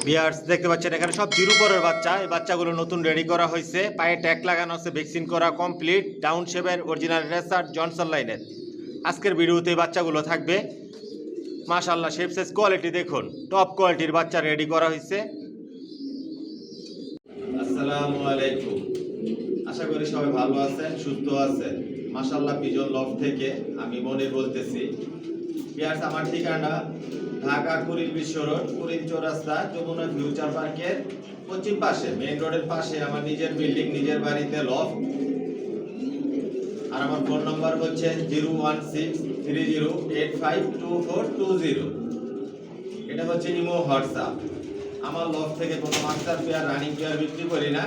Viewers দেখতে পাচ্ছেন এখানে সব জিরো পরের বাচ্চা। এই বাচ্চাগুলো নতুন রেডি করা হয়েছে, পায়ে ট্যাগ লাগানো আছে, ভ্যাকসিন করা কমপ্লিট, ডাউন শেপের অরিজিনাল রেসার জনসন লাইনের। আজকের ভিডিওতে এই বাচ্চাগুলো থাকবে। মাশাআল্লাহ শেপ সাইজ কোয়ালিটি দেখুন, টপ কোয়ালিটির বাচ্চা রেডি করা হয়েছে। আসসালামু আলাইকুম, আশা করি সবাই ভালো আছেন, সুস্থ আছেন। মাশাআল্লাহ পিজন লফট থেকে আমি মনির বলতেছি। ভিউয়ার্স আমার ঠিকানা ঢাকা কুড়িল বিশ্ব রোড, কুড়িল চৌরাস্তা, যমুনা ফিউচার পার্কের পশ্চিম পাশে, মেইন রোডের পাশে আমার নিজের বিল্ডিং, নিজের বাড়িতে লফট। আর আমার ফোন নাম্বার হচ্ছে 01630852420। এটা হচ্ছে ইমো হোয়াটসঅ্যাপ। আমার লফট থেকে কোনো মাস্টার পেয়ার রানিং পেয়ার বিক্রি করি না।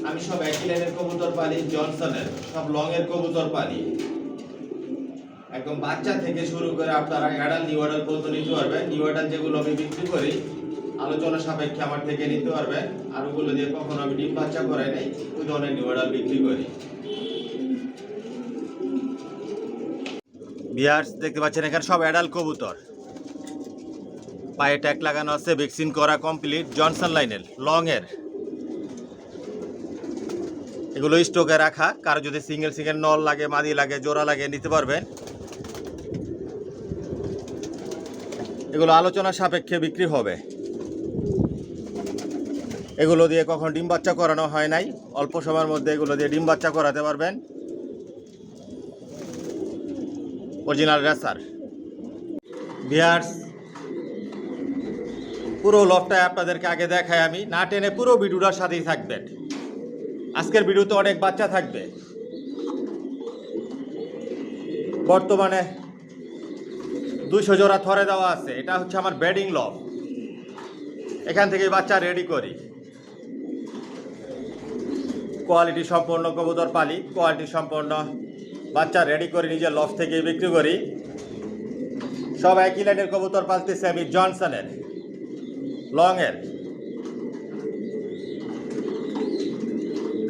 আমি সব একই লাইনের কবুতর পালি, জনসনের সব লং এর কবুতর পালি। একদম বাচ্চা থেকে শুরু করে আপনারা অ্যাডাল নিউ অ্যাডাল পর্যন্ত নিতে পারবেন। নিউ অ্যাডাল যেগুলো আমি বিক্রি করি আলোচনা সাপেক্ষে আমার থেকে নিতে পারবেন। আর ওগুলো দিয়ে কখনো আমি ডিম বাচ্চা করাই নাই, ওই ধরনের নিউ অ্যাডাল বিক্রি করি। ভিউয়ার্স দেখতে পাচ্ছেন এখানে সব অ্যাডাল কবুতর, পায়ে ট্যাগ লাগানো আছে, ভ্যাকসিন করা কমপ্লিট, জনসন লাইনের লং এর। এগুলো স্টকে রাখা, কারো যদি সিঙ্গেল সিঙ্গেল নল লাগে, মাদি লাগে, জোড়া লাগে নিতে পারবেন। এগুলো আলোচনা সাপেক্ষে বিক্রি হবে। এগুলো দিয়ে কখন ডিম বাচ্চা করানো হয় নাই, অল্প সময়ের মধ্যে এগুলো দিয়ে ডিম বাচ্চা করাতে পারবেন। Original racer. ভিউয়ার্স পুরো লফটায় আপনাদেরকে আগে দেখাই, আমি না টেনে পুরো ভিডিওটার সাথেই থাকবেন। আজকের ভিডিওতে অনেক বাচ্চা থাকবে। বর্তমানে 200 জোড়া থরে দেওয়া আছে। এটা হচ্ছে আমার ব্রিডিং লফট, এখান থেকে বাচ্চা রেডি করি। কোয়ালিটি সম্পন্ন কবুতর পালি, কোয়ালিটি সম্পন্ন বাচ্চা রেডি করে নিজের লফট থেকে বিক্রি করি। সব একই লাইনের কবুতর পালতেছি আমি, জনসনের লং এর।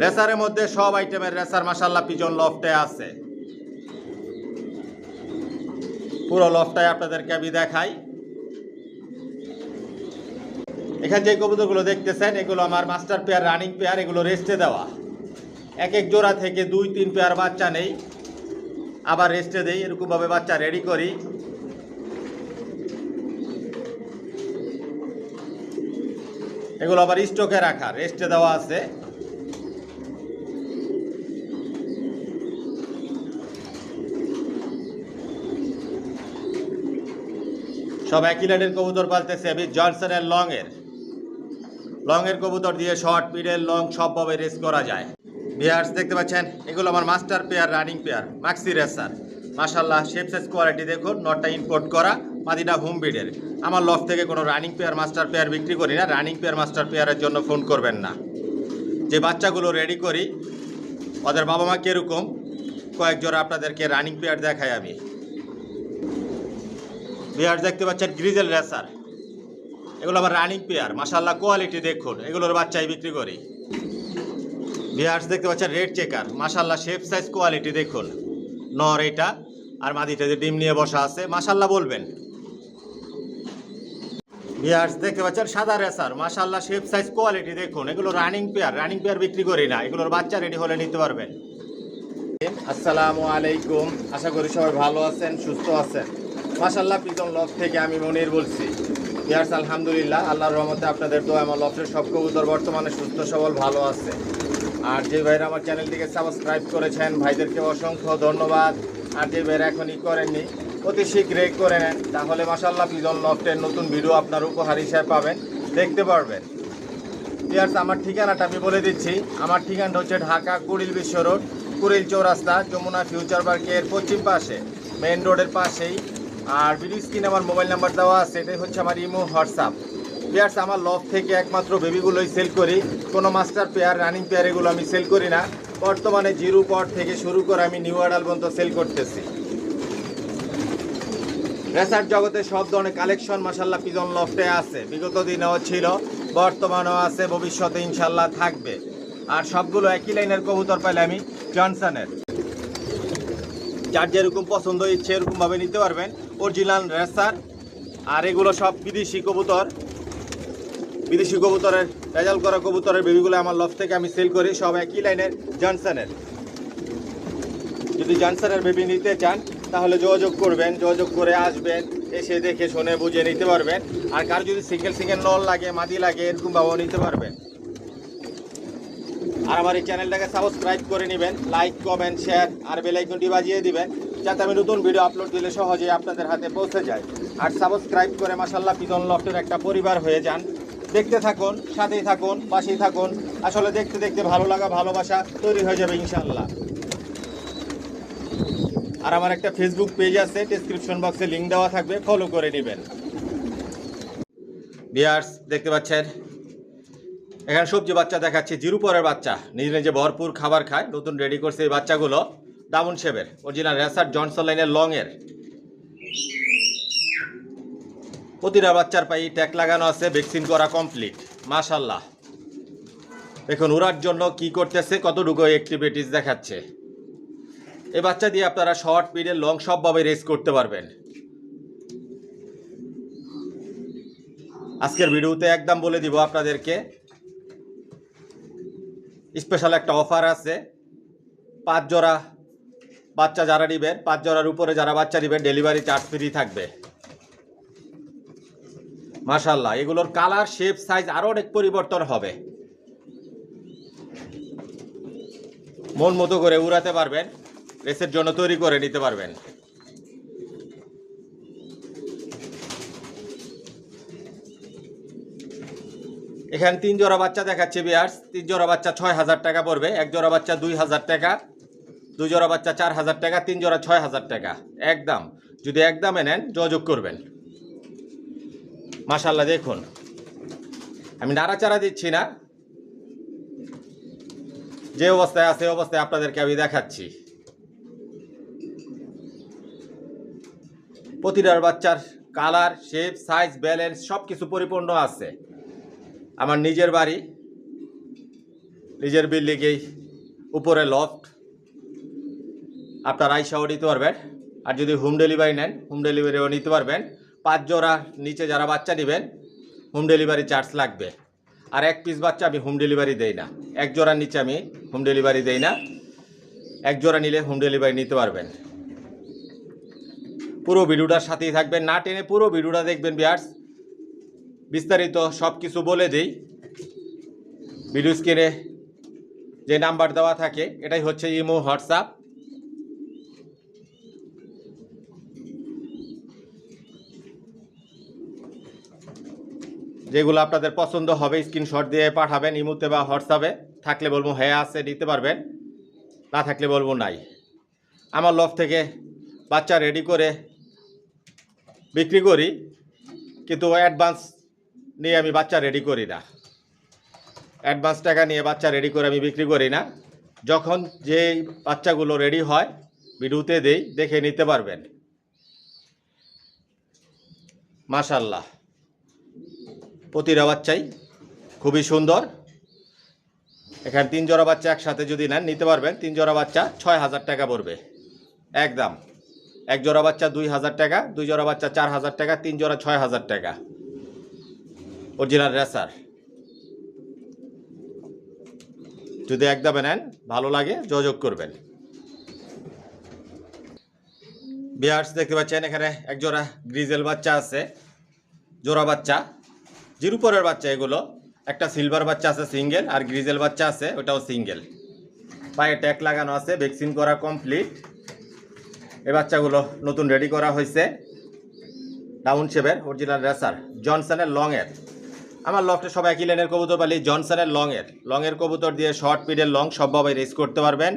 রেসারের মধ্যে সব আইটেমের রেসার মাশাআল্লাহ পিজন লফটে আছে। পুরো লফটাই আপনাদেরকে আমি দেখাই। এখানে যে কবুতরগুলো দেখতেছেন এগুলো আমার মাস্টার পেয়ার, রানিং পেয়ার। এগুলো রেস্টে দেওয়া, এক এক জোড়া থেকে 2-3 পেয়ার বাচ্চা নেই, আবার রেস্টে দেই। এরকমভাবে বাচ্চা রেডি করি। এগুলো আবার স্টকে রাখা, রেস্টে দেওয়া আছে। সব একই লাইনের কবুতর পালতেছে আমি, জনসনের লং এর কবুতর দিয়ে শর্ট, মিডল, লং সবভাবে রেস করা যায়। ভিউয়ার্স দেখতে পাচ্ছেন এগুলো আমার master pair, running pair, maxi racer. মাশাআল্লাহ শেপ সাইজ কোয়ালিটি দেখুন, নটটা ইম্পোর্ট করা, মাদিটা হোম ব্রিডের। আমার লফট থেকে কোনো রানিং পেয়ার, মাস্টার পেয়ার বিক্রি করি না। রানিং পেয়ার, মাস্টার পেয়ারের জন্য ফোন করবেন না। যে বাচ্চাগুলো রেডি করি ওদের বাবা মা কীরকম, কয়েক জোড়া আপনাদেরকে রানিং পেয়ার দেখাই আমি। ভিউয়ার্স দেখতে পাচ্ছেন গ্রিজেল রেসার, এগুলো আমার রানিং পেয়ার। মাশাআল্লাহ কোয়ালিটি দেখুন, এগুলোর বাচ্চাই বিক্রি করি। ভিউয়ার্স দেখতে পাচ্ছেন রেড চেকার, মাশাআল্লাহ শেপ সাইজ কোয়ালিটি দেখুন। নর এটা, আর মাদিটা যে ডিম নিয়ে বসা আছে, মাশাআল্লাহ বলবেন। ভিউয়ার্স দেখতে পাচ্ছেন সাদা রেসার, মাশাআল্লাহ শেপ সাইজ কোয়ালিটি দেখুন। এগুলো রানিং পেয়ার বিক্রি করি না। এগুলোর বাচ্চা রেডি হলে নিতে পারবেন। আসসালামু আলাইকুম, আশা করি সবাই ভালো আছেন, সুস্থ আছেন। মাশাআল্লাহ পিজন লফট থেকে আমি মনির বলছি। ভিউয়ার্স আলহামদুলিল্লাহ, আল্লাহর রহমতে আপনাদের দোয়া আমার লফটের সব কবুতর বর্তমানে সুস্থ সবল ভালো আছে। আর যে ভাইরা আমার চ্যানেলটিকে সাবস্ক্রাইব করেছেন ভাইদেরকে অসংখ্য ধন্যবাদ। আর যে ভাইরা এখনই করেননি অতি শীঘ্রই করে নেন, তাহলে মাশাআল্লাহ পিজন লফটের নতুন ভিডিও আপনার উপহার হিসেবে পাবেন, দেখতে পারবেন। ভিউয়ার্স আমার ঠিকানাটা আমি বলে দিচ্ছি। আমার ঠিকানাটা হচ্ছে ঢাকা কুড়িল বিশ্ব রোড, কুড়িল চৌরাস্তা, যমুনা ফিউচার পার্কের পশ্চিম পাশে, মেইন রোডের পাশেই। আর ভিডিও স্ক্রিনে আমার মোবাইল নাম্বার দেওয়া আছে, এটাই হচ্ছে আমার ইমো হোয়াটসঅ্যাপ। ভিউয়ার্স আমার লফট থেকে একমাত্র বেবিগুলোই সেল করি, কোনো মাস্টার পেয়ার, রানিং পেয়ার এগুলো আমি সেল করি না। বর্তমানে জিরো পট থেকে শুরু করে আমি নিউ অ্যাডাল পর্যন্ত সেল করতেছি। রেসার জগতে সব ধরনের কালেকশন মাশাআল্লাহ পিজন লফটে আছে। বিগত দিনেও ছিল, বর্তমানেও আছে, ভবিষ্যতে ইনশাল্লাহ থাকবে। আর সবগুলো একই লাইনের কবুতর পাইলে আমি, জনসনের। যার যেরকম পছন্দ ইচ্ছে এরকমভাবে নিতে পারবেন। Original racer. আর এগুলো সব বিদেশি কবুতর, বিদেশি কবুতরের রেজাল্ট করা কবুতরের বেবিগুলো আমার লফট থেকে আমি সেল করি, সব একই লাইনের জনসনের। যদি জনসনের বেবি নিতে চান তাহলে যোগাযোগ করবেন, যোগাযোগ করে আসবেন, এসে দেখে শুনে বুঝে নিতে পারবেন। আর কার যদি সিঙ্গেল নল লাগে, মাদি লাগে, এরকমভাবেও নিতে পারবেন। আর আমার এই চ্যানেলটাকে সাবস্ক্রাইব করে নেবেন, লাইক কমেন্ট শেয়ার আর বেল আইকনটি বাজিয়ে দিবেন, যাতে আমি নতুন ভিডিও আপলোড দিলে সহজেই আপনাদের হাতে পৌঁছে যায়। আর সাবস্ক্রাইব করে মাশাআল্লাহ পিজন লফটের একটা পরিবার হয়ে যান। দেখতে থাকুন, সাথেই থাকুন, পাশেই থাকুন। আসলে দেখতে দেখতে ভালো লাগা, ভালোবাসা তৈরি হয়ে যাবে ইনশাআল্লাহ। আর আমার একটা ফেসবুক পেজ আছে, ডেসক্রিপশন বক্সে লিঙ্ক দেওয়া থাকবে, ফলো করে নেবেন। ভিউয়ার্স দেখতে পাচ্ছেন এখানে সবজি বাচ্চা দেখাচ্ছি, জিরো পরের বাচ্চা, নিজে নিজে ভরপুর খাবার খায়, নতুন রেডি করছে এই বাচ্চাগুলো। ডাউন শেপের অরিজিনাল রেসার জনসন লাইনের লংয়ের। প্রতিটা বাচ্চার পায়ে ট্যাগ লাগানো আছে, ভ্যাকসিন করা কমপ্লিট। মাশাআল্লাহ দেখুন উড়ার জন্য কি করতেছে, কতটুকু অ্যাক্টিভিটিস দেখাচ্ছে। এই বাচ্চা দিয়ে আপনারা শর্ট মিডল লং সবভাবে রেস করতে পারবেন। আজকের ভিডিওতে একদম বলে দিব আপনাদেরকে স্পেশাল একটা অফার আছে। 5 জোড়া বাচ্চা যারা নেবেন, 5 জোড়ার উপরে যারা বাচ্চা নেবেন, ডেলিভারি চার্জ ফ্রি থাকবে। মাশাআল্লাহ এগুলোর কালার শেপ সাইজ আরও অনেক পরিবর্তন হবে। মন মতো করে উড়াতে পারবেন, রেসের জন্য তৈরি করে নিতে পারবেন। এখানে 3 জোড়া বাচ্চা দেখাচ্ছে ভিউয়ার্স। 3 জোড়া বাচ্চা 6000 টাকা পড়বে, 1 জোড়া বাচ্চা 2000 টাকা, 2 জোড়া বাচ্চা 4000 টাকা, 3 জোড়া 6000 টাকা একদম। যদি একদমে নেন যোগাযোগ করবেন। মাশাআল্লাহ দেখুন আমি নাড়াচাড়া দিচ্ছি না, যে অবস্থায় আছে অবস্থায় আপনাদেরকে আমি দেখাচ্ছি। প্রতিটার বাচ্চার কালার শেপ সাইজ ব্যালেন্স সব কিছু পরিপূর্ণ আছে। আমার নিজের বাড়ি, নিজের বিল্ডিংয়েই উপরে লফট, আপনারা আইসাও নিতে পারবেন। আর যদি হোম ডেলিভারি নেন, হোম ডেলিভারিও নিতে পারবেন। 5 জোড়া নিচে যারা বাচ্চা নেবেন হোম ডেলিভারি চার্জ লাগবে। আর 1 পিস বাচ্চা আমি হোম ডেলিভারি দেই না, 1 জোড়ার নিচে আমি হোম ডেলিভারি দেই না। 1 জোড়া নিলে হোম ডেলিভারি নিতে পারবেন। পুরো ভিডিওটার সাথেই থাকবেন, না টেনে পুরো ভিডিওটা দেখবেন ভিউয়ার্স। বিস্তারিত সব কিছু বলে দেই। ভিডিও স্ক্রিনে যে নাম্বার দেওয়া থাকে এটাই হচ্ছে ইমো হোয়াটসঅ্যাপ। যেগুলো আপনাদের পছন্দ হবে স্ক্রিনশট দিয়ে পাঠাবেন ইমোতে বা হোয়াটসঅ্যাপে। থাকলে বলবো হ্যাঁ আছে নিতে পারবেন, না থাকলে বলবো নাই। আমার লফট থেকে বাচ্চা রেডি করে বিক্রি করি, কিন্তু অ্যাডভান্স নিয়ে আমি বাচ্চা রেডি করি না। অ্যাডভান্স টাকা নিয়ে বাচ্চা রেডি করে আমি বিক্রি করি না। যখন যে বাচ্চাগুলো রেডি হয় ভিডিওতে দেই, দেখে নিতে পারবেন। মাশাআল্লাহ প্রতিটা বাচ্চাই খুবই সুন্দর। এখানে 3 জোড়া বাচ্চা একসাথে যদি নেন নিতে পারবেন। 3 জোড়া বাচ্চা 6000 টাকা পড়বে একদম। 1 জোড়া বাচ্চা 2000 টাকা, 2 জোড়া বাচ্চা 4000 টাকা, 3 জোড়া 6000 টাকা অরিজিনাল রেসার। যদি একদমে নেন ভালো লাগে যোগাযোগ করবেন। ভিউয়ার্স দেখতে পাচ্ছেন এখানে 1 জোড়া গ্রিজেল বাচ্চা আছে, জোড়া বাচ্চা, জিরো পরের বাচ্চা এগুলো। একটা সিলভার বাচ্চা আছে সিঙ্গেল, আর গ্রিজেল বাচ্চা আছে ওটাও সিঙ্গেল। পায়ে ট্যাগ লাগানো আছে, ভ্যাকসিন করা কমপ্লিট। এই বাচ্চাগুলো নতুন রেডি করা হয়েছে। ডাউন শেপের অরিজিনাল রেসার জনসনের লংয়ের। আমার লফটে সব একই লাইনের কবুতর পালি, জনসনের লংয়ের কবুতর দিয়ে শর্ট মিডল লং সবভাবে রেস করতে পারবেন।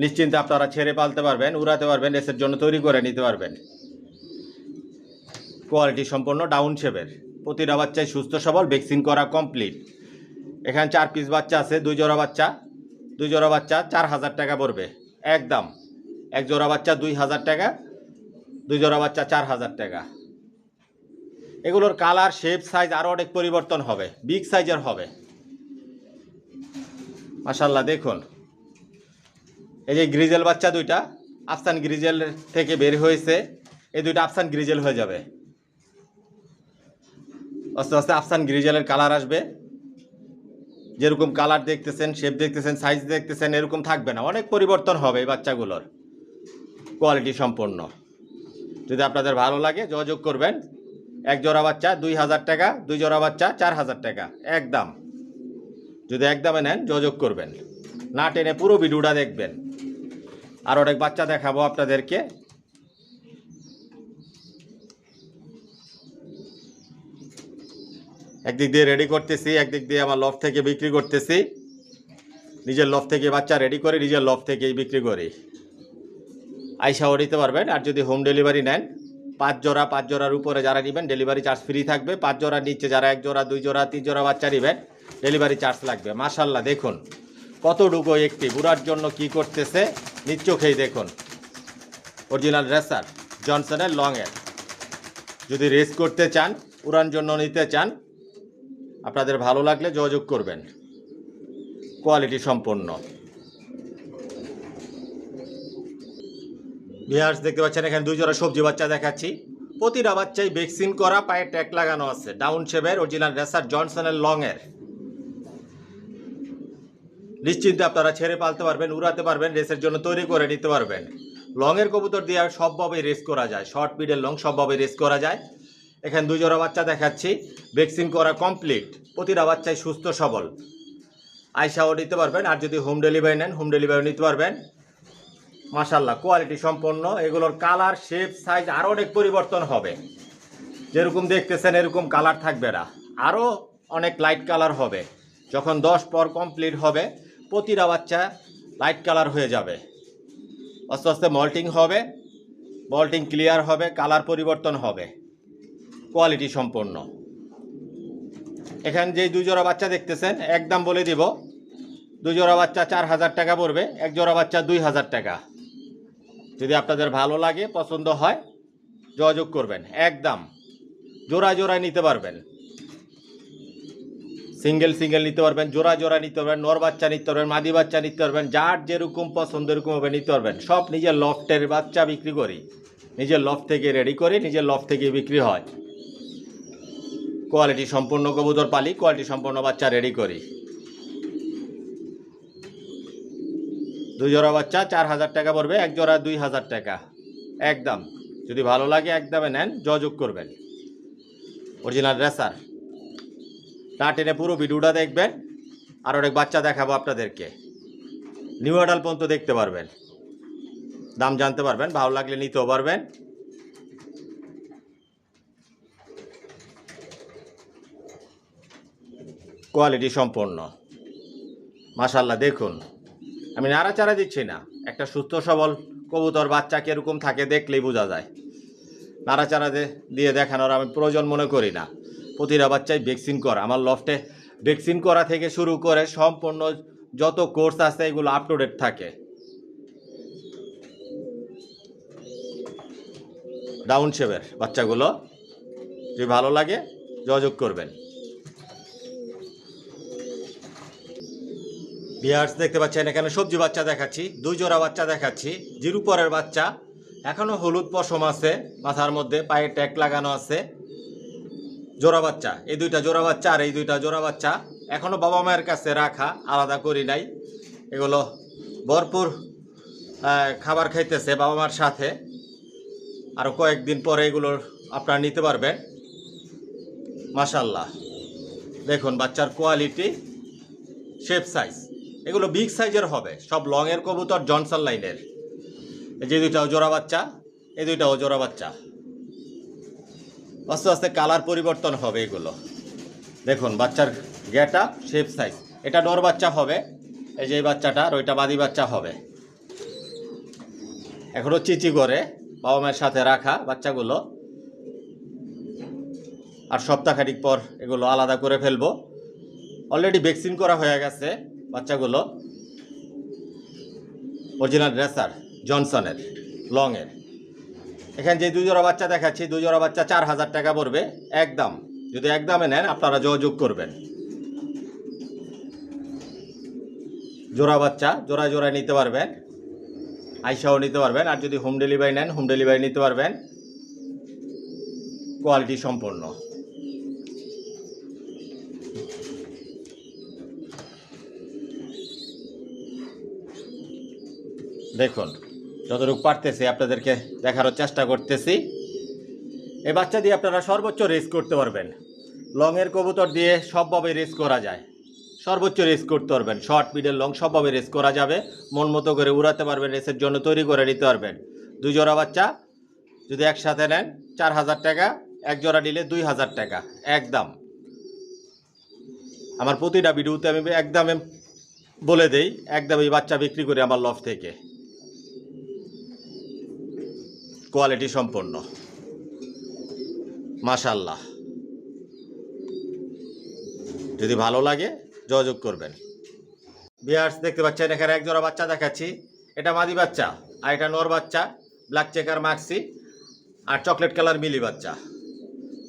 নিশ্চিন্তে আপনারা ছেড়ে পালতে পারবেন, উড়াতে পারবেন, রেসের জন্য তৈরি করে নিতে পারবেন। কোয়ালিটি সম্পন্ন ডাউন শেপের। প্রতিটা বাচ্চাই সুস্থ সবল, ভ্যাকসিন করা কমপ্লিট। এখানে 4 পিস বাচ্চা আছে, 2 জোড়া বাচ্চা। 2 জোড়া বাচ্চা 4000 টাকা পড়বে একদম। 1 জোড়া বাচ্চা 2000 টাকা, 2 জোড়া বাচ্চা 4000 টাকা। এগুলোর কালার শেপ সাইজ আরও অনেক পরিবর্তন হবে, বিগ সাইজের হবে। মাশাআল্লাহ দেখুন এই যে গ্রিজেল বাচ্চা দুইটা আফসান গ্রিজেল থেকে বের হয়েছে, এই দুইটা আফসান গ্রিজেল হয়ে যাবে। আস্তে আস্তে আফসান গ্রিজেলের কালার আসবে। যেরকম কালার দেখতেছেন, শেপ দেখতেছেন, সাইজ দেখতেছেন, এরকম থাকবে না, অনেক পরিবর্তন হবে এই বাচ্চাগুলোর, কোয়ালিটি সম্পন্ন। যদি আপনাদের ভালো লাগে যোগাযোগ করবেন। এক জোড়া বাচ্চা 2000 টাকা, 2 জোড়া বাচ্চা 4000 টাকা একদম। যদি একদমে নেন যোগাযোগ করবেন, না টেনে পুরো ভিডিওটা দেখবেন। আর অনেক বাচ্চা দেখাবো আপনাদেরকে। একদিক দিয়ে রেডি করতেছি, একদিক দিয়ে আমার লফট থেকে বিক্রি করতেছি। নিজের লফট থেকে বাচ্চা রেডি করে নিজের লফট থেকেই বিক্রি করি। আইসাও নিতে পারবেন। আর যদি হোম ডেলিভারি নেন, 5 জোড়ার উপরে যারা নেবেন ডেলিভারি চার্জ ফ্রি থাকবে। 5 জোড়ার নিচে যারা 1 জোড়া 2 জোড়া 3 জোড়া বাচ্চা নেবেন ডেলিভারি চার্জ লাগবে। মাশাল্লাহ দেখুন কতটুকু একটি বুড়ার জন্য কি করতেছে, নিজ চোখেই দেখুন। অরিজিনাল রেসার জনসনের লংয়ের। যদি রেস করতে চান, উড়ান জন্য নিতে চান, আপনাদের ভালো লাগলে যোগাযোগ করবেন। কোয়ালিটি সম্পন্ন। ভিউয়ার্স দেখতে পাচ্ছেন এখানে 2 জোড়া সবজি বাচ্চা দেখাচ্ছি। প্রতিটা বাচ্চাই ভ্যাকসিন করা, পায়ে ট্যাগ লাগানো আছে। ডাউন শেপের অরিজিনাল রেসার জনসনের লংয়ের। নিশ্চিন্তে আপনারা ছেড়ে পালতে পারবেন, উড়াতে পারবেন, রেসের জন্য তৈরি করে নিতে পারবেন। লংয়ের কবুতর দিয়ে সবভাবেই রেস করা যায়, শর্ট মিডল লং সবভাবে রেস করা যায়। এখানে 2 জোড়া বাচ্চা দেখাচ্ছি, ভ্যাকসিন করা কমপ্লিট। প্রতিটা বাচ্চাই সুস্থ সবল, আইসাও নিতে পারবেন। আর যদি হোম ডেলিভারি নেন, হোম ডেলিভারি নিতে পারবেন। মাশাল্লাহ কোয়ালিটি সম্পন্ন। এগুলোর কালার, শেপ, সাইজ আরও অনেক পরিবর্তন হবে। যেরকম দেখতেছেন এরকম কালার থাকবে না, আরও অনেক লাইট কালার হবে। যখন 10 পর কমপ্লিট হবে প্রতিটা বাচ্চা লাইট কালার হয়ে যাবে। আস্তে আস্তে মল্টিং হবে, মল্টিং ক্লিয়ার হবে, কালার পরিবর্তন হবে। কোয়ালিটি সম্পন্ন। এখানে যে 2 জোড়া বাচ্চা দেখতেছেন একদম বলে দিব, 2 জোড়া বাচ্চা 4000 টাকা পড়বে, 1 জোড়া বাচ্চা 2000 টাকা। যদি আপনাদের ভালো লাগে, পছন্দ হয় যোগাযোগ করবেন। একদম জোড়া জোড়ায় নিতে পারবেন, সিঙ্গেল সিঙ্গেল নিতে পারবেন, জোড়া জোড়া নিতে পারবেন, নর বাচ্চা নিতে পারবেন, মাদি বাচ্চা নিতে পারবেন, যার যেরকম পছন্দ এরকমভাবে নিতে পারবেন। সব নিজের লফটের বাচ্চা বিক্রি করি, নিজের লফট থেকে রেডি করি, নিজের লফট থেকে বিক্রি হয়। কোয়ালিটি সম্পন্ন কবুতর পালি, কোয়ালিটি সম্পন্ন বাচ্চা রেডি করি। 2 জোড়া বাচ্চা 4000 টাকা পড়বে, 1 জোড়া 2000 টাকা একদম। যদি ভালো লাগে একদমে নেন যোগাযোগ করবেন। অরিজিনাল রেসার, না টেনে পুরো ভিডিওটা দেখবেন। আর অনেক বাচ্চা দেখাবো আপনাদেরকে, নিউ অ্যাডাল পর্যন্ত দেখতে পারবেন, দাম জানতে পারবেন, ভালো লাগলে নিতেও পারবেন। কোয়ালিটি সম্পন্ন। মাশাল্লাহ দেখুন, আমি নাড়াচাড়া দিচ্ছি না। একটা সুস্থ সবল কবুতর বাচ্চা কীরকম থাকে দেখলেই বোঝা যায়। নাড়াচাড়া দিয়ে দেখানোর আমি প্রয়োজন মনে করি না। প্রতিটা বাচ্চাই ভ্যাকসিন করা। আমার লফটে ভ্যাকসিন করা থেকে শুরু করে সম্পূর্ণ যত কোর্স আছে এগুলো আপ টু ডেট থাকে। ডাউন শেপের বাচ্চাগুলো, যদি ভালো লাগে যোগাযোগ করবেন। ভিউয়ার্স দেখতে পাচ্ছেন এখানে সবজি বাচ্চা দেখাচ্ছি, 2 জোড়া বাচ্চা দেখাচ্ছি। জিরু পরের বাচ্চা, এখনও হলুদ পশম আছে মাথার মধ্যে, পায়ে ট্যাগ লাগানো আছে। জোড়া বাচ্চা, এই 2টা জোড়া বাচ্চা আর এই 2টা জোড়া বাচ্চা এখনও বাবা মায়ের কাছে রাখা, আলাদা করি নাই। এগুলো ভরপুর খাবার খাইতেছে বাবা মার সাথে। আরও কয়েকদিন পরে এগুলোর আপনারা নিতে পারবেন। মাশাল্লাহ দেখুন বাচ্চার কোয়ালিটি, শেপ, সাইজ এগুলো বিগ সাইজের হবে। সব লংয়ের কবুতর, জনসন লাইনের। এই যে 2টাও জোড়া বাচ্চা, এই 2টাও জোড়া বাচ্চা। আস্তে আস্তে কালার পরিবর্তন হবে এগুলো। দেখুন বাচ্চার গেট আপ, শেপ, সাইজ। এটা নর বাচ্চা হবে, এই যে এই বাচ্চাটা, আর ওইটা মাদি বাচ্চা হবে। এখনও চিচি করে বাবা মায়ের সাথে রাখা বাচ্চাগুলো। আর সপ্তাহখানিক পর এগুলো আলাদা করে ফেলবো। অলরেডি ভ্যাকসিন করা হয়ে গেছে বাচ্চাগুলো। অরিজিনাল রেসার জনসনের লংয়ের। এখানে যে 2 জোড়া বাচ্চা দেখাচ্ছি, 2 জোড়া বাচ্চা 4000 টাকা পড়বে একদম। যদি একদমে নেন আপনারা যোগাযোগ করবেন। জোড়া বাচ্চা জোড়ায় জোড়ায় নিতে পারবেন, আইসাও নিতে পারবেন। আর যদি হোম ডেলিভারি নেন, হোম ডেলিভারি নিতে পারবেন। কোয়ালিটি সম্পন্ন। দেখুন যতটুকু পারতেছি আপনাদেরকে দেখানোর চেষ্টা করতেছি। এই বাচ্চা দিয়ে আপনারা সর্বোচ্চ রেস করতে পারবেন। লংয়ের কবুতর দিয়ে সবভাবে রেস করা যায়, সর্বোচ্চ রেস করতে পারবেন। শর্ট মিডল লং সবভাবে রেস করা যাবে, মন মতো করে উড়াতে পারবেন, রেসের জন্য তৈরি করে নিতে পারবেন। 2 জোড়া বাচ্চা যদি একসাথে নেন 4000 টাকা, 1 জোড়া নিলে 2000 টাকা একদম। আমার প্রতিটা ভিডিওতে আমি একদমে বলে দেই, একদম এই বাচ্চা বিক্রি করি আমার লফট থেকে, কোয়ালিটি সম্পন্ন মাশাআল্লাহ। যদি ভালো লাগে যোগাযোগ করবেন। ভিউয়ার্স দেখতে পাচ্ছেন এখানে 1 জোড়া বাচ্চা দেখাচ্ছি। এটা মাদি বাচ্চা আর এটা নর বাচ্চা, ব্ল্যাক চেকার মাক্সি আর চকলেট কালার মিলি বাচ্চা।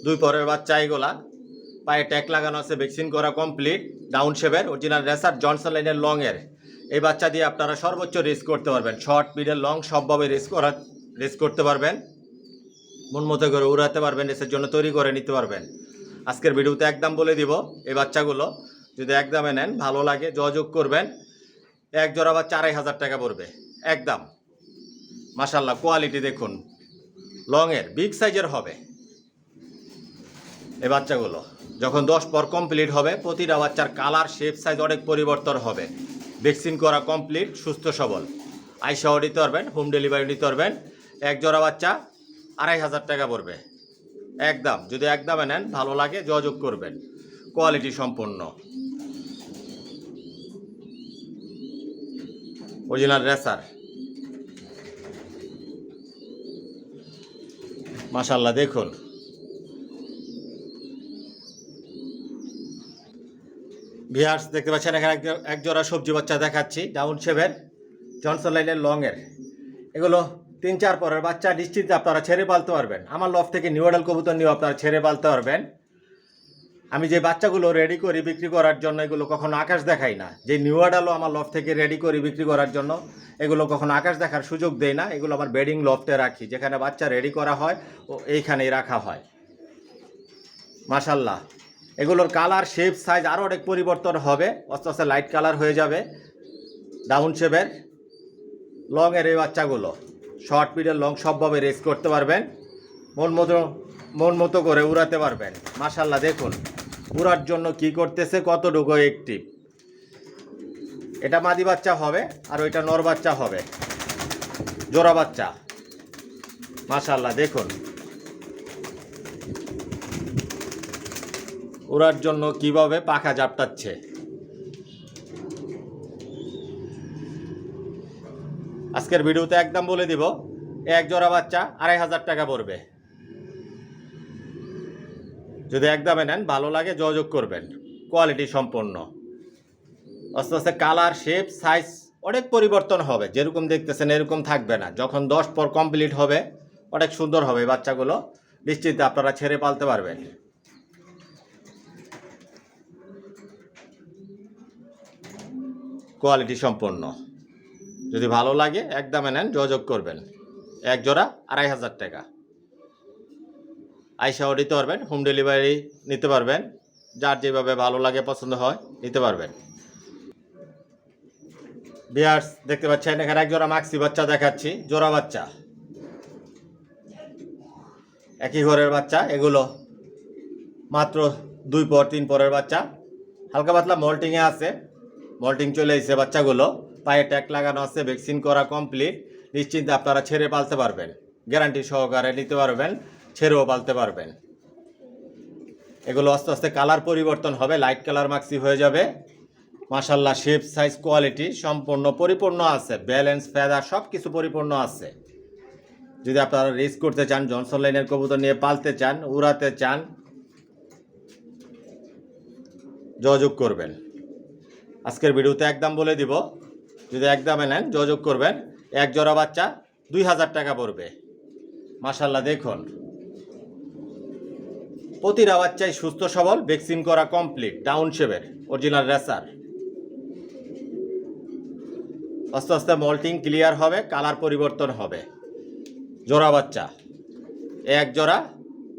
2 পরের বাচ্চা এগুলা। পায়ে ট্যাগ লাগানো আছে, ভ্যাকসিন করা কমপ্লিট, ডাউন শেপের অরিজিনাল রেসার জনসন লাইনের লংয়ের। এই বাচ্চা দিয়ে আপনারা সর্বোচ্চ রেস করতে পারবেন, শর্ট মিডল লং সবভাবে রেস করতে পারবেন, মন মতো করে উড়াতে পারবেন, রেসের জন্য তৈরি করে নিতে পারবেন। আজকের ভিডিওতে একদম বলে দিব এই বাচ্চাগুলো যদি একদমে নেন ভালো লাগে যোগাযোগ করবেন। 1 জোড়া বাচ্চা 2500 টাকা পড়বে একদম। মাশাআল্লাহ কোয়ালিটি দেখুন, লংয়ের বিগ সাইজের হবে এই বাচ্চাগুলো। যখন 10 পর কমপ্লিট হবে প্রতিটা বাচ্চার কালার শেপ সাইজ অনেক পরিবর্তন হবে। ভ্যাকসিন করা কমপ্লিট, সুস্থ সবল, আইসাও নিতে পারবেন, হোম ডেলিভারি নিতে পারবেন। 1 জোড়া বাচ্চা 2500 টাকা পড়বে একদম। যদি একদমে নেন ভালো লাগে যোগাযোগ করবেন, কোয়ালিটি সম্পন্ন অরিজিনাল রেসার। মাশাআল্লাহ দেখুন ভিউয়ার্স দেখতে পাচ্ছেন এখানে 1 জোড়া সবজি বাচ্চা দেখাচ্ছি, ডাউন শেপের জনসন লাইনের লংয়ের। এগুলো 3-4 পরের বাচ্চা নিশ্চিন্তে আপনারা ছেড়ে পালতে পারবেন। আমার লফট থেকে নিউ অ্যাডাল কবুতর নিয়েও আপনারা ছেড়ে পালতে পারবেন। আমি যে বাচ্চাগুলো রেডি করি বিক্রি করার জন্য এগুলো কখনো আকাশ দেখাই না। যে নিউ অ্যাডালও আমার লফট থেকে রেডি করি বিক্রি করার জন্য এগুলো কখনো আকাশ দেখার সুযোগ দেয় না। এগুলো আমার বেডিং লফটে রাখি, যেখানে বাচ্চা রেডি করা হয় ও এইখানেই রাখা হয়। মাশাআল্লাহ এগুলোর কালার শেপ সাইজ আরও অনেক পরিবর্তন হবে, আস্তে আস্তে লাইট কালার হয়ে যাবে। ডাউন শেপের লংয়ের এই বাচ্চাগুলো শর্ট মিডল লং সবভাবে রেস করতে পারবেন, মন মতো করে উড়াতে পারবেন। মাশাআল্লাহ দেখুন উড়ার জন্য কি করতেছে, কতটুকু অ্যাক্টিভ। এটা মাদি বাচ্চা হবে আর ওইটা নর বাচ্চা হবে, জোড়া বাচ্চা। মাশাআল্লাহ দেখুন উড়ার জন্য কিভাবে পাখা ঝাপটাচ্ছে। আজকের ভিডিওতে একদম বলে দিব 1 জোড়া বাচ্চা 2500 টাকা পড়বে। যদি একদমে নেন ভালো লাগে যোগাযোগ করবেন, কোয়ালিটি সম্পন্ন। আস্তে আস্তে কালার শেপ সাইজ অনেক পরিবর্তন হবে, যেরকম দেখতেছেন এরকম থাকবে না। যখন 10 পর কমপ্লিট হবে অনেক সুন্দর হবে বাচ্চাগুলো, নিশ্চিন্তে আপনারা ছেড়ে পালতে পারবেন। কোয়ালিটি সম্পন্ন, যদি ভালো লাগে একদমে নেন যোগাযোগ করবেন। 1 জোড়া 2500 টাকা, আইসাও নিতে পারবেন, হোম ডেলিভারি নিতে পারবেন, যার যেভাবে ভালো লাগে পছন্দ হয় নিতে পারবেন। ভিউয়ার্স দেখতে পাচ্ছেন এখানে 1 জোড়া মাক্সি বাচ্চা দেখাচ্ছি, জোড়া বাচ্চা, একই ঘরের বাচ্চা। এগুলো মাত্র 2 পর 3 পরের বাচ্চা, হালকা পাতলা মল্টিংয়ে আছে, মল্টিং চলে এসেছে বাচ্চাগুলো। পায়ে ট্যাগ লাগানো আছে, ভ্যাকসিন করা কমপ্লিট, নিশ্চিন্তে আপনারা ছেড়ে পালতে পারবেন, গ্যারান্টি সহকারে নিতে পারবেন, ছেড়েও পালতে পারবেন। এগুলো আস্তে আস্তে কালার পরিবর্তন হবে, লাইট কালার মাক্সি হয়ে যাবে। মাশাআল্লাহ শেপ সাইজ কোয়ালিটি সম্পূর্ণ পরিপূর্ণ আছে, ব্যালেন্স ফেদার সব কিছু পরিপূর্ণ আছে। যদি আপনারা রেস করতে চান, জনসন লাইনের কবুতর নিয়ে পালতে চান, উড়াতে চান, যোগাযোগ করবেন। আজকের ভিডিওতে একদম বলে দিব, যদি একদমে নেন যোগাযোগ করবেন। 1 জোড়া বাচ্চা 2000 টাকা পড়বে। মাশাআল্লাহ দেখুন প্রতিটা বাচ্চাই সুস্থ সবল, ভ্যাকসিন করা কমপ্লিট, ডাউন শেপের অরিজিনাল রেসার। আস্তে আস্তে মল্টিং ক্লিয়ার হবে, কালার পরিবর্তন হবে। জোড়া বাচ্চা 1 জোড়া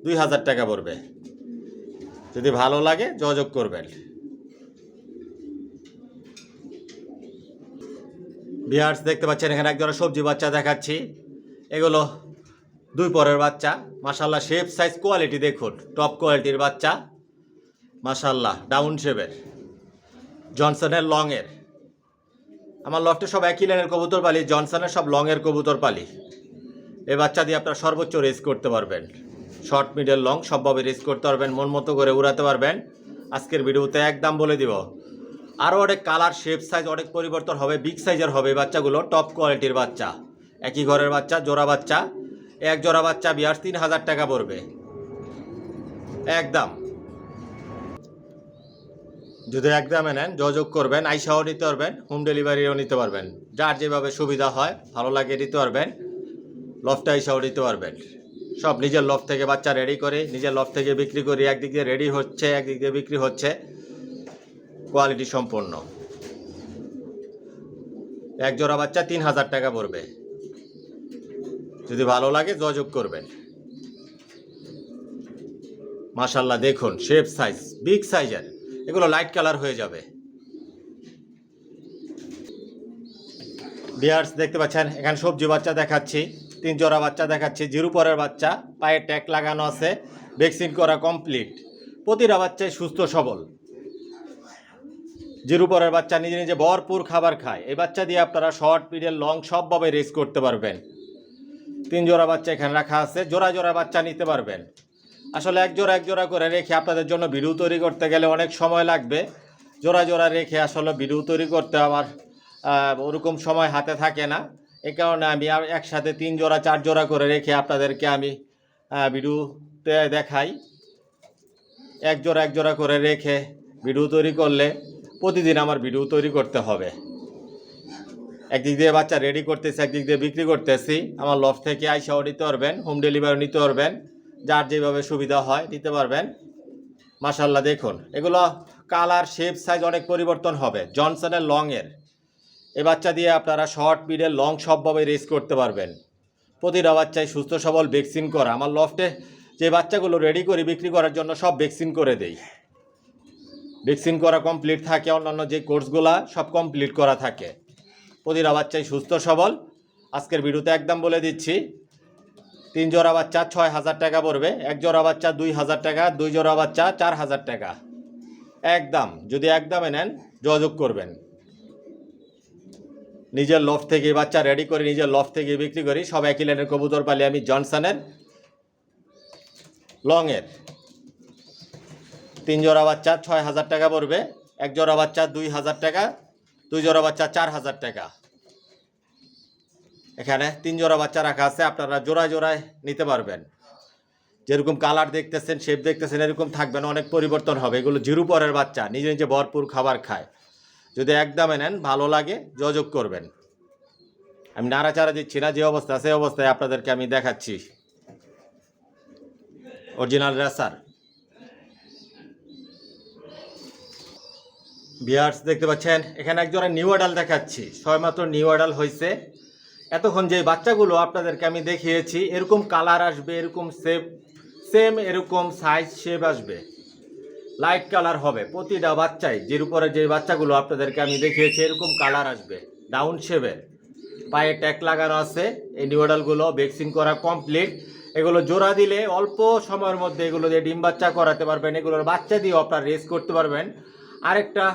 2000 টাকা পড়বে। যদি ভালো লাগে যোগাযোগ করবেন। ভিউয়ার্স দেখতে পাচ্ছেন এখানে একজোড়া সবজি বাচ্চা দেখাচ্ছি। এগুলো 2 পরের বাচ্চা। মাশাআল্লাহ শেপ সাইজ কোয়ালিটি দেখুন, টপ কোয়ালিটির বাচ্চা মাশাআল্লাহ, ডাউন শেপের, জনসনের লংয়ের। আমার লফটে সব একই লাইনের কবুতর পালি, জনসনের সব লংয়ের কবুতর পালি। এই বাচ্চা দিয়ে আপনারা সর্বোচ্চ রেস করতে পারবেন, শর্ট মিডল লং সবভাবে রেস করতে পারবেন, মন মতো করে উড়াতে পারবেন। আজকের ভিডিওতে একদম বলে দিব। আরও অনেক কালার শেপ সাইজ অনেক পরিবর্তন হবে, বিগ সাইজের হবে বাচ্চাগুলো, টপ কোয়ালিটির বাচ্চা, একই ঘরের বাচ্চা, জোড়া বাচ্চা। এক জোড়া বাচ্চা ভিউয়ার্স 3000 টাকা পড়বে একদম। যদি একদমে নেন যোগাযোগ করবেন, আইসাও নিতে পারবেন, হোম ডেলিভারিও নিতে পারবেন, যার যেভাবে সুবিধা হয় ভালো লাগে নিতে পারবেন। লফটে আইসাও নিতে পারবেন। সব নিজের লফট থেকে বাচ্চা রেডি করে নিজের লফট থেকে বিক্রি করি, একদিক দিয়ে রেডি হচ্ছে একদিক দিয়ে বিক্রি হচ্ছে, কোয়ালিটি সম্পন্ন। এক জোড়া বাচ্চা 3000 টাকা পড়বে, যদি ভালো লাগে যোগাযোগ করবেন। মাশাআল্লাহ দেখুন শেপ সাইজ বিগ সাইজের, এগুলো লাইট কালার হয়ে যাবে। ভিউয়ার্স দেখতে পাচ্ছেন এখানে সবজি বাচ্চা দেখাচ্ছি, 3 জোড়া বাচ্চা দেখাচ্ছি, জিরো পরের বাচ্চা, পায়ে ট্যাগ লাগানো আছে, ভ্যাকসিন করা কমপ্লিট, প্রতিটা বাচ্চাই সুস্থ সবল। জিরো পরের বাচ্চা নিজে নিজে ভরপুর খাবার খায়। এই বাচ্চা দিয়ে আপনারা শর্ট মিডল লং সবভাবে রেস করতে পারবেন। 3 জোড়া বাচ্চা এখানে রাখা আছে, জোড়া জোড়া বাচ্চা নিতে পারবেন। আসলে এক জোড়া করে রেখে আপনাদের জন্য ভিডিও তৈরি করতে গেলে অনেক সময় লাগবে। জোড়া জোড়া রেখে আসলে ভিডিও তৈরি করতে আমার ওরকম সময় হাতে থাকে না। এই কারণে আমি একসাথে 3 জোড়া 4 জোড়া করে রেখে আপনাদেরকে আমি ভিডিওতে দেখাই। এক জোড়া করে রেখে ভিডিও তৈরি করলে প্রতিদিন আমার ভিডিও তৈরি করতে হবে। একদিক দিয়ে বাচ্চা রেডি করতেছি, একদিক দিয়ে বিক্রি করতেছি। আমার লফট থেকে আইসাও নিতে পারবেন, হোম ডেলিভারি নিতে পারবেন, যার যেভাবে সুবিধা হয় নিতে পারবেন। মাশাআল্লাহ দেখুন এগুলো কালার শেপ সাইজ অনেক পরিবর্তন হবে, জনসনের লংয়ের। এই বাচ্চা দিয়ে আপনারা শর্ট মিডল লং সবভাবে রেস করতে পারবেন। প্রতিটা বাচ্চাই সুস্থ সবল, ভ্যাকসিন করা। আমার লফটে যে বাচ্চাগুলো রেডি করি বিক্রি করার জন্য সব ভ্যাকসিন করে দেই, ভ্যাকসিন করা কমপ্লিট থাকে, অন্যান্য যে কোর্সগুলা সব কমপ্লিট করা থাকে। প্রতিটা বাচ্চাই সুস্থ সবল। আজকের ভিডিওতে একদম বলে দিচ্ছি, 3 জোড়া বাচ্চা 6000 টাকা পড়বে, এক জোড়া বাচ্চা 2000 টাকা, 2 জোড়া বাচ্চা 4000 টাকা একদম। যদি একদমে নেন যোগাযোগ করবেন। নিজের লফট থেকে বাচ্চা রেডি করে নিজের লফট থেকে বিক্রি করি। সব একই লাইনের কবুতর পালি আমি, জনসনের লংয়ের। 3 জোড়া বাচ্চা 6000 টাকা পড়বে, এক জোড়া বাচ্চা 2000 টাকা, 2 জোড়া বাচ্চা 4000 টাকা। এখানে 3 জোড়া বাচ্চা রাখা আছে, আপনারা জোড়ায় জোড়ায় নিতে পারবেন। যেরকম কালার দেখতেছেন শেপ দেখতেছেন এরকম থাকবে না, অনেক পরিবর্তন হবে। এগুলো জিরো পরের বাচ্চা, নিজে নিজে ভরপুর খাবার খায়। যদি একদমে নেন ভালো লাগে যোগাযোগ করবেন। আমি নাড়াচাড়া দিচ্ছি না, যে অবস্থা সেই অবস্থায় আপনাদেরকে আমি দেখাচ্ছি। Original racer. ভিউয়ার্স দেখতে পাচ্ছেন এখানে একজোড়া নিউ অ্যাডাল দেখাচ্ছি, সবেমাত্র নিউ অ্যাডাল হয়েছে। এতক্ষণ যে বাচ্চাগুলো আপনাদেরকে আমি দেখিয়েছি এরকম কালার আসবে, এরকম সেম এরকম সাইজ শেপ আসবে, লাইট কালার হবে প্রতিটা বাচ্চাই। যের উপরে যে বাচ্চাগুলো আপনাদেরকে আমি দেখিয়েছি এরকম কালার আসবে, ডাউন শেপের, পায়ে ট্যাগ লাগানো আছে। এই নিউ অ্যাডালগুলো ভ্যাকসিন করা কমপ্লিট। এগুলো জোড়া দিলে অল্প সময়ের মধ্যে এগুলো দিয়ে ডিম বাচ্চা করাতে পারবেন, এগুলোর বাচ্চা দিয়েও আপনারা রেস করতে পারবেন। আরেকটা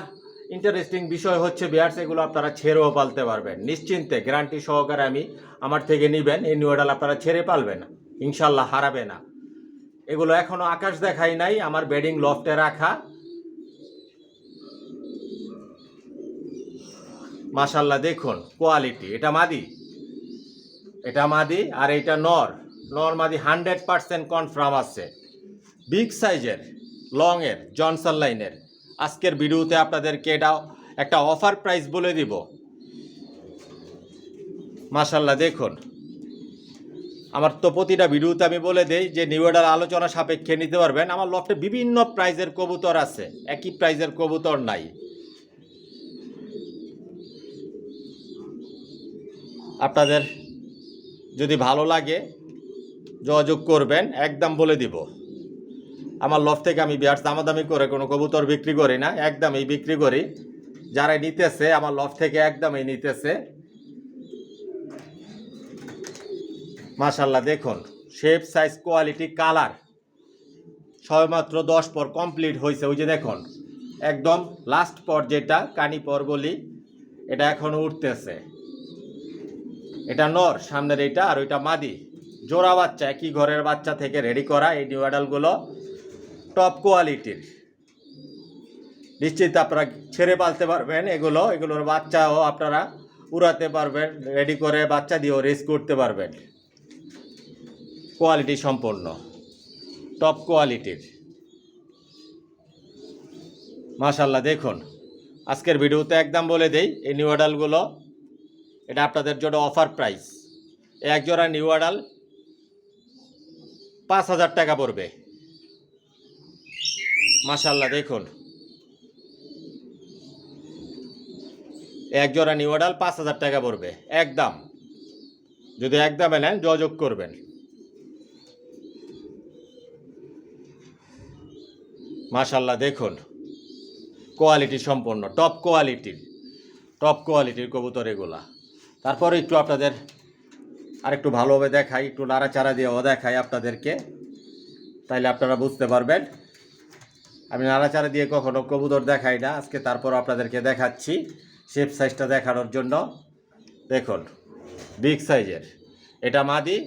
ইন্টারেস্টিং বিষয় হচ্ছে ভিউয়ার্স, এগুলো আপনারা ছেড়েও পালতে পারবেন নিশ্চিন্তে, গ্যারান্টি সহকারে আমি আমার থেকে নেবেন। এই নিউ অ্যাডাল আপনারা ছেড়ে পালবেন, ইনশাল্লাহ হারাবে না। এগুলো এখনো আকাশ দেখাই নাই, আমার বেডিং লফটে রাখা। মাশাআল্লাহ দেখুন কোয়ালিটি। এটা মাদি আর এটা নর মাদি 100% কনফার্ম আছে, বিগ সাইজের লংয়ের, জনসন লাইনের। আজকের ভিডিওতে আপনাদেরকে এটা একটা অফার প্রাইস বলে দিব। মাশাআল্লাহ দেখুন, আমার তো প্রতিটা ভিডিওতে আমি বলে দেই যে নিউ অ্যাডাল আলোচনা সাপেক্ষে নিতে পারবেন। আমার লফটে বিভিন্ন প্রাইজের কবুতর আছে, একই প্রাইজের কবুতর নাই। আপনাদের যদি ভালো লাগে যোগাযোগ করবেন, একদম বলে দিব। আমার লফট থেকে আমি বিয়ার দামাদামি করে কোনো কবুতর বিক্রি করি না, একদমই বিক্রি করি। যারা নিতেছে আমার লফট থেকে একদমই নিতেছে, মাশাল্লাহ দেখুন শেপ সাইজ কোয়ালিটি কালার সবেমাত্র 10 পর কমপ্লিট হয়েছে। ওই যে দেখুন একদম লাস্ট পর যেটা কানি পর বলি, এটা এখনো উঠতেছে। এটা নর সামনের এইটা, আর ওইটা মাদি। জোড়া বাচ্চা, একই ঘরের বাচ্চা থেকে রেডি করা এই নিউ অ্যাডাল্টগুলো টপ কোয়ালিটির। নিশ্চিত আপনারা ছেড়ে পালতে পারবেন এগুলোর বাচ্চাও আপনারা উড়াতে পারবেন, রেডি করে বাচ্চা দিয়েও রেস করতে পারবেন। কোয়ালিটি সম্পন্ন টপ কোয়ালিটির। মাশাল্লাহ দেখুন আজকের ভিডিওতে একদম বলে দেই এই নিউ অ্যাডাল্টগুলো এটা আপনাদের জন্য অফার প্রাইস। এক জোড়া নিউ অ্যাডাল্ট 5,000 টাকা পড়বে। মাশাল্লাহ দেখুন এক জোড়া নিউ অ্যাডাল্ট 5,000 টাকা পড়বে একদম। যদি একদমে নেন যোগাযোগ করবেন। মাশাল্লাহ দেখুন কোয়ালিটি সম্পন্ন টপ কোয়ালিটির কবুতর এগুলা। তারপরে একটু আপনাদের আরেকটু ভালোভাবে দেখাই, একটু নাড়াচাড়া দিয়েও দেখাই আপনাদেরকে, তাইলে আপনারা বুঝতে পারবেন। আমি নাড়াচাড়া দিয়ে কখনো কবুতর দেখাই না, আজকে তারপর আপনাদেরকে দেখাচ্ছি শেপ সাইজটা দেখানোর জন্য। দেখুন বিগ সাইজের, এটা মাদি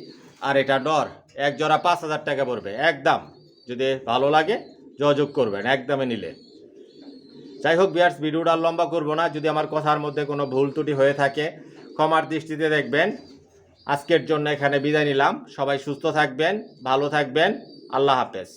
আর এটা নর। এক জোড়া 5,000 টাকা পড়বে একদম। যদি ভালো লাগে যোগাযোগ করবেন একদমে নিলে। যাই হোক ভিউয়ার্স, ভিডিওটা আর লম্বা করবো না। যদি আমার কথার মধ্যে কোনো ভুল ত্রুটি হয়ে থাকে ক্ষমার দৃষ্টিতে দেখবেন। আজকের জন্য এখানে বিদায় নিলাম। সবাই সুস্থ থাকবেন, ভালো থাকবেন। আল্লাহ হাফেজ।